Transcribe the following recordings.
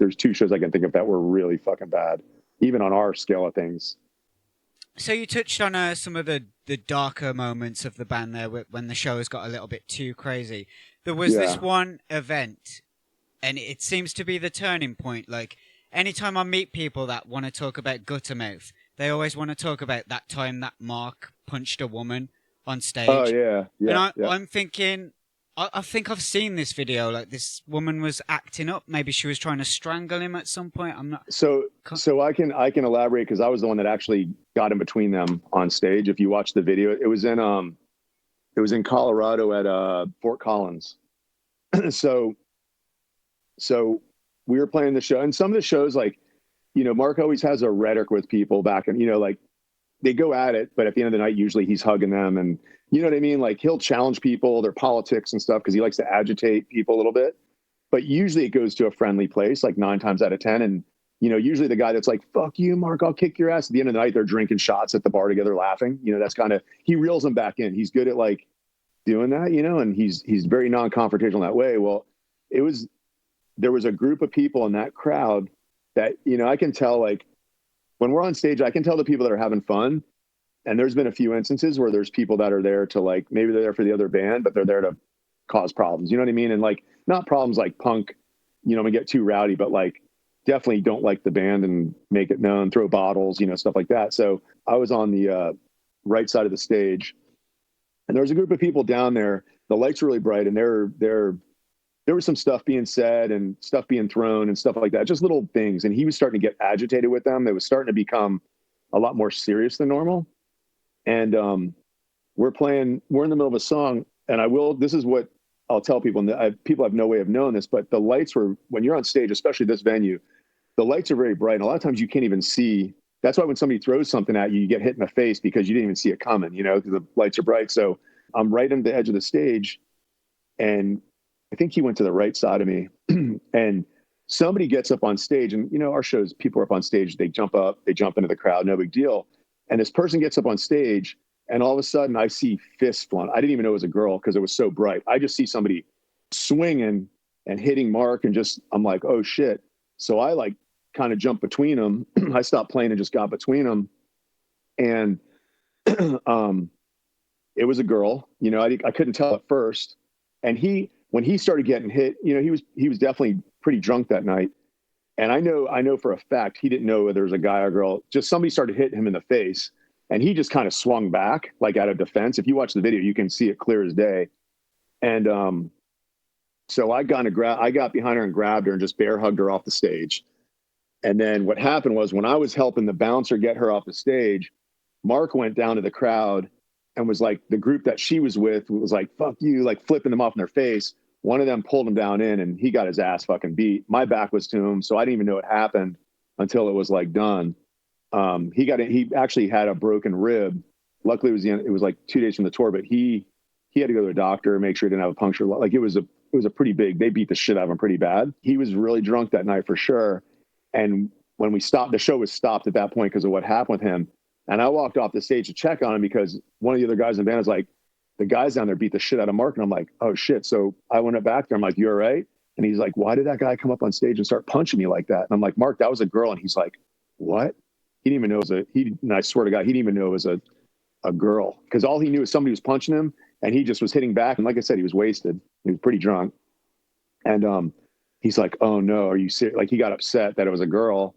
there's two shows I can think of that were really fucking bad, even on our scale of things. So you touched on some of the darker moments of the band there when the show has got a little bit too crazy. There was this Yeah. one event, and it seems to be the turning point. Like, anytime I meet people that want to talk about Guttermouth, they always want to talk about that time that Mark punched a woman on Oh stage. yeah. And Yeah. Yeah. I'm thinking, I think I've seen this video. Like, this woman was acting up. Maybe she was trying to strangle him at some point. I'm not. So I can elaborate because I was the one that actually got in between them on stage. If you watch the video, it was in Colorado at Fort Collins. so so we were playing the show, and some of the shows, like, Mark always has a rhetoric with people back, and like they go at it, but at the end of the night, usually he's hugging them, and you know what I mean. Like, he'll challenge people, their politics and stuff, because he likes to agitate people a little bit. But usually it goes to a friendly place, like 9 times out of 10. And usually the guy that's like, "Fuck you, Mark, I'll kick your ass." At the end of the night, they're drinking shots at the bar together, laughing. That's kind of, he reels them back in. He's good at like doing that, and he's very non-confrontational that way. Well, there was a group of people in that crowd that, I can tell, like, when we're on stage, I can tell the people that are having fun. And there's been a few instances where there's people that are there to, like, maybe they're there for the other band, but they're there to cause problems. You know what I mean? And like, not problems like punk, we get too rowdy, but like definitely don't like the band and make it known, throw bottles, stuff like that. So I was on the right side of the stage, and there was a group of people down there. The lights were really bright, and there was some stuff being said and stuff being thrown and stuff like that, just little things. And he was starting to get agitated with them. It was starting to become a lot more serious than normal. And we're in the middle of a song, and this is what I'll tell people, and people have no way of knowing this, but the lights were, when you're on stage, especially this venue, the lights are very bright. And a lot of times you can't even see. That's why when somebody throws something at you, you get hit in the face because you didn't even see it coming, because the lights are bright. So I'm right on the edge of the stage, and I think he went to the right side of me. And somebody gets up on stage, and our shows, people are up on stage, they jump up, they jump into the crowd, no big deal. And this person gets up on stage, and all of a sudden I see fists flying. I didn't even know it was a girl because it was so bright. I just see somebody swinging and hitting Mark, and I'm like, oh shit. So I like kind of jumped between them. I stopped playing and just got between them. And it was a girl, I couldn't tell at first. And when he started getting hit, he was definitely pretty drunk that night. And I know for a fact he didn't know whether it was a guy or a girl. Just somebody started hitting him in the face, and he just kind of swung back, like, out of defense. If you watch the video, you can see it clear as day. And so I got behind her and grabbed her and just bear hugged her off the stage. And then what happened was, when I was helping the bouncer get her off the stage, Mark went down to the crowd and was like, the group that she was with was like, "Fuck you," like flipping them off in their face. One of them pulled him down in, and he got his ass fucking beat. My back was to him, so I didn't even know it happened until it was like done. He actually had a broken rib. Luckily, it was like 2 days from the tour, but he had to go to a doctor, make sure he didn't have a puncture. Like, it was a pretty big. They beat the shit out of him pretty bad. He was really drunk that night for sure. And when we stopped, the show was stopped at that point because of what happened with him. And I walked off the stage to check on him because one of the other guys in the band was like, "The guys down there beat the shit out of Mark." And I'm like, "Oh shit." So I went back there. I'm like, "You all right?" And he's like, "Why did that guy come up on stage and start punching me like that?" And I'm like, "Mark, that was a girl." And he's like, "What?" He didn't even know and I swear to God, he didn't even know it was a girl, because all he knew is somebody was punching him, and he just was hitting back. And like I said, he was wasted. He was pretty drunk. And he's like, "Oh no, are you serious?" Like, he got upset that it was a girl.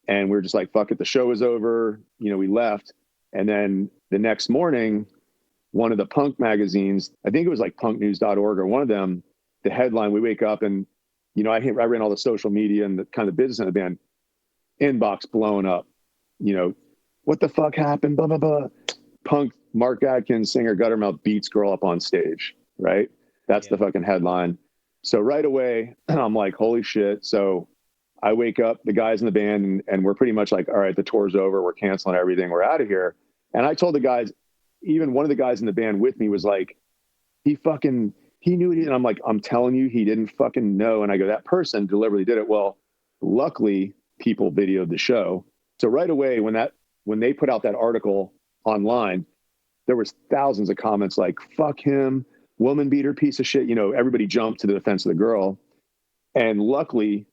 And we were just like, "Fuck it." The show was over. We left. And then the next morning, one of the punk magazines, I think it was like punknews.org or one of them, the headline, we wake up and, I ran all the social media and the kind of business of the band, inbox blowing up, "What the fuck happened? Blah, blah, blah. Punk Mark Adkins, singer, Guttermouth, beats girl up on stage." Right? That's the fucking headline. So right away, I'm like, holy shit. So I wake up, the guys in the band, and we're pretty much like, all right, the tour's over. We're canceling everything. We're out of here. And I told the guys, even one of the guys in the band with me was like, he knew it. And I'm like, "I'm telling you, he didn't fucking know." And I go, "That person deliberately did it." Well, luckily people videoed the show. So right away, when they put out that article online, there was thousands of comments like, "Fuck him, woman beater, piece of shit." Everybody jumped to the defense of the girl. And luckily,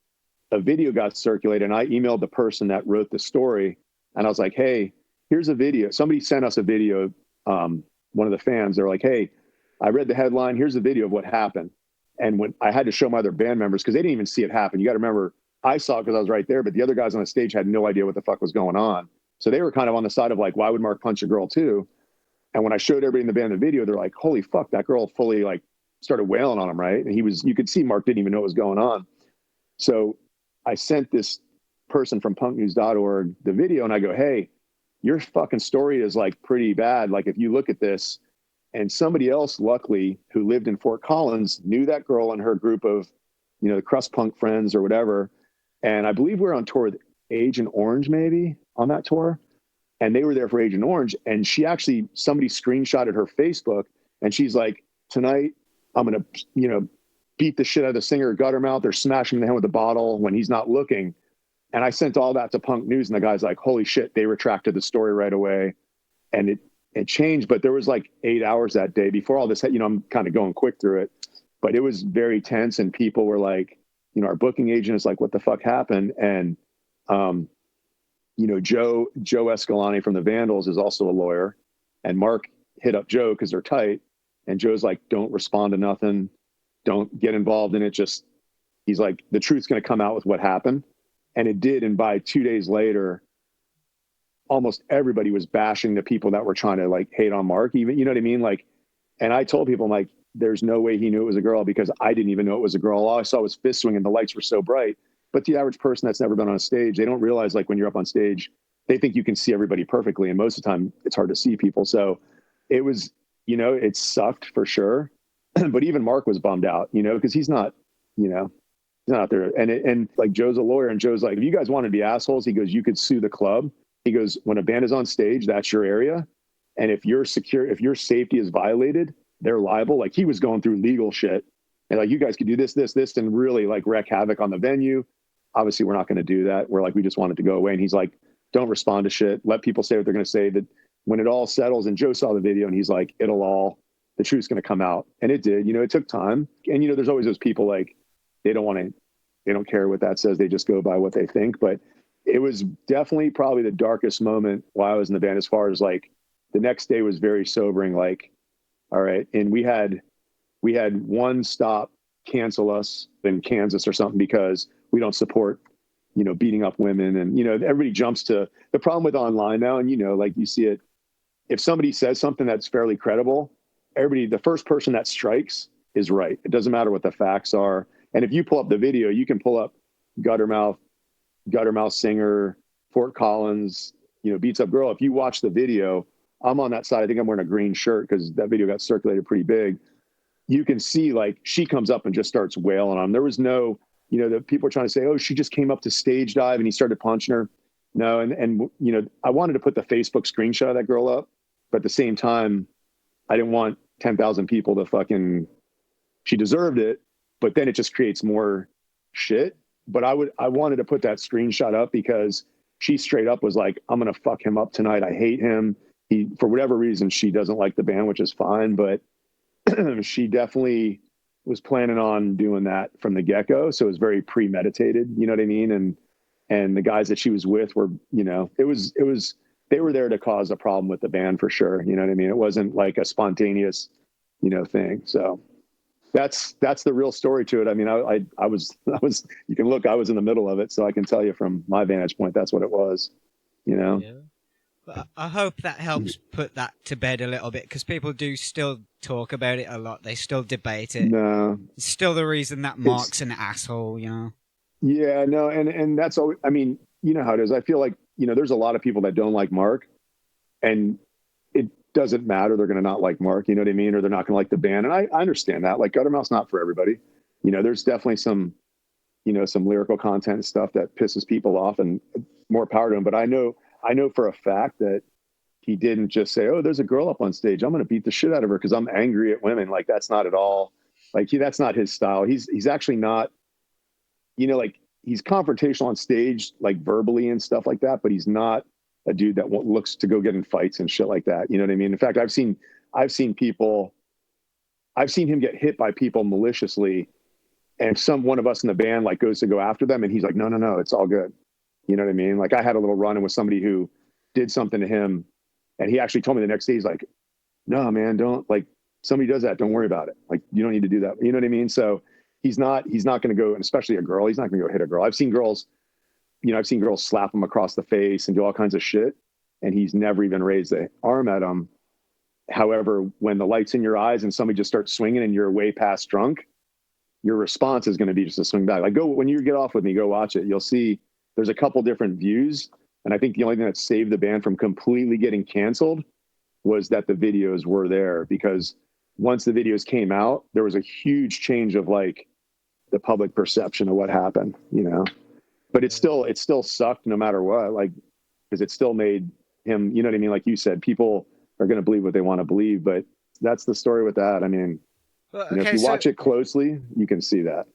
a video got circulated, and I emailed the person that wrote the story, and I was like, hey, here's a video. Somebody sent us a video. One of the fans, they're like, hey, I read the headline. Here's a video of what happened. And when I had to show my other band members, because they didn't even see it happen. You got to remember, I saw it because I was right there, but the other guys on the stage had no idea what the fuck was going on. So they were kind of on the side of like, why would Mark punch a girl too? And when I showed everybody in the band the video, they're like, holy fuck, that girl fully like started wailing on him, right? And you could see Mark didn't even know what was going on. So I sent this person from punknews.org the video, and I go, hey, your fucking story is like pretty bad. Like if you look at this, and somebody else, luckily, who lived in Fort Collins, knew that girl and her group of, the crust punk friends or whatever. And I believe we were on tour with Agent Orange, maybe on that tour. And they were there for Agent Orange. And somebody screenshotted her Facebook, and she's like, tonight, I'm going to, beat the shit out of the singer Guttermouth or smash him in the head with a bottle when he's not looking. And I sent all that to Punk News, and the guy's like, holy shit, they retracted the story right away. And it changed, but there was like 8 hours that day before all this, I'm kind of going quick through it, but it was very tense, and people were like, our booking agent is like, what the fuck happened? And, Joe Escalante from the Vandals is also a lawyer, and Mark hit up Joe because they're tight. And Joe's like, don't respond to nothing. Don't get involved in it. He's like, the truth's going to come out with what happened. And it did. And by 2 days later, almost everybody was bashing the people that were trying to like hate on Mark, even, you know what I mean? Like, and I told people, I'm like, there's no way he knew it was a girl, because I didn't even know it was a girl. All I saw was fist swinging. The lights were so bright. But the average person that's never been on a stage, they don't realize, like, when you're up on stage, they think you can see everybody perfectly. And most of the time it's hard to see people. So it was, it sucked for sure. But even Mark was bummed out, because he's not, he's not out there. And like, Joe's a lawyer, and Joe's like, if you guys want to be assholes, he goes, you could sue the club. He goes, when a band is on stage, that's your area. And if your safety is violated, they're liable. Like, he was going through legal shit, and like, you guys could do this, and really like wreak havoc on the venue. Obviously we're not going to do that. We're like, we just want it to go away. And he's like, don't respond to shit. Let people say what they're going to say. That when it all settles, and Joe saw the video, and he's like, the truth's going to come out. And it did. It took time. And, there's always those people like, they don't care what that says. They just go by what they think. But it was definitely probably the darkest moment while I was in the band, as far as like, the next day was very sobering. Like, all right. And we had one stop cancel us in Kansas or something, because we don't support, beating up women. And, everybody jumps to the problem with online now. And, like, you see it, if somebody says something that's fairly credible, the first person that strikes is right. It doesn't matter what the facts are. And if you pull up the video, you can pull up Guttermouth singer, Fort Collins, beats up girl. If you watch the video, I'm on that side. I think I'm wearing a green shirt because that video got circulated pretty big. You can see, like, she comes up and just starts wailing on him. There was no, the people are trying to say, oh, she just came up to stage dive and he started punching her. No. And I wanted to put the Facebook screenshot of that girl up, but at the same time, I didn't want 10,000 people to she deserved it, but then it just creates more shit. But I wanted to put that screenshot up because she straight up was like, I'm going to fuck him up tonight. I hate him. For whatever reason, she doesn't like the band, which is fine, but she definitely was planning on doing that from the get-go. So it was very premeditated, you know what I mean? And the guys that she was with were, they were there to cause a problem with the band for sure. You know what I mean? It wasn't like a spontaneous, thing. So that's the real story to it. I mean, I was, you can look, I was in the middle of it. So I can tell you from my vantage point, that's what it was, Yeah. But I hope that helps put that to bed a little bit, because people do still talk about it a lot. They still debate it. No. It's still the reason that Mark's an asshole, Yeah, no. And that's always, I mean, you know how it is. I feel like, there's a lot of people that don't like Mark, and it doesn't matter. They're going to not like Mark, you know what I mean? Or they're not going to like the band. And I understand that. Like, Guttermouth's not for everybody. There's definitely some lyrical content and stuff that pisses people off, and more power to him. But I know for a fact that he didn't just say, oh, there's a girl up on stage, I'm going to beat the shit out of her because I'm angry at women. Like, that's not at all. Like, that's not his style. He's actually not, like, he's confrontational on stage, like verbally and stuff like that, but he's not a dude that looks to go get in fights and shit like that. You know what I mean? In fact, I've seen him get hit by people maliciously and one of us in the band like goes to go after them, and he's like, no, no, no, it's all good. You know what I mean? Like I had a little run-in with somebody who did something to him, and he actually told me the next day, he's like, no, man, don't, like, somebody does that, don't worry about it. Like, you don't need to do that. You know what I mean? So he's not going to go, and especially a girl, he's not going to go hit a girl. I've seen girls slap him across the face and do all kinds of shit, and he's never even raised the arm at him. However, when the light's in your eyes and somebody just starts swinging and you're way past drunk, your response is going to be just to swing back. Like, when you get off with me, go watch it. You'll see there's a couple different views. And I think the only thing that saved the band from completely getting canceled was that the videos were there, because once the videos came out, there was a huge change of like the public perception of what happened, you know. But it still sucked no matter what, like, because it still made him, you know what I mean? Like you said, people are going to believe what they want to believe, but that's the story with that. I mean, Well, you know, okay, if you so watch it closely, you can see that.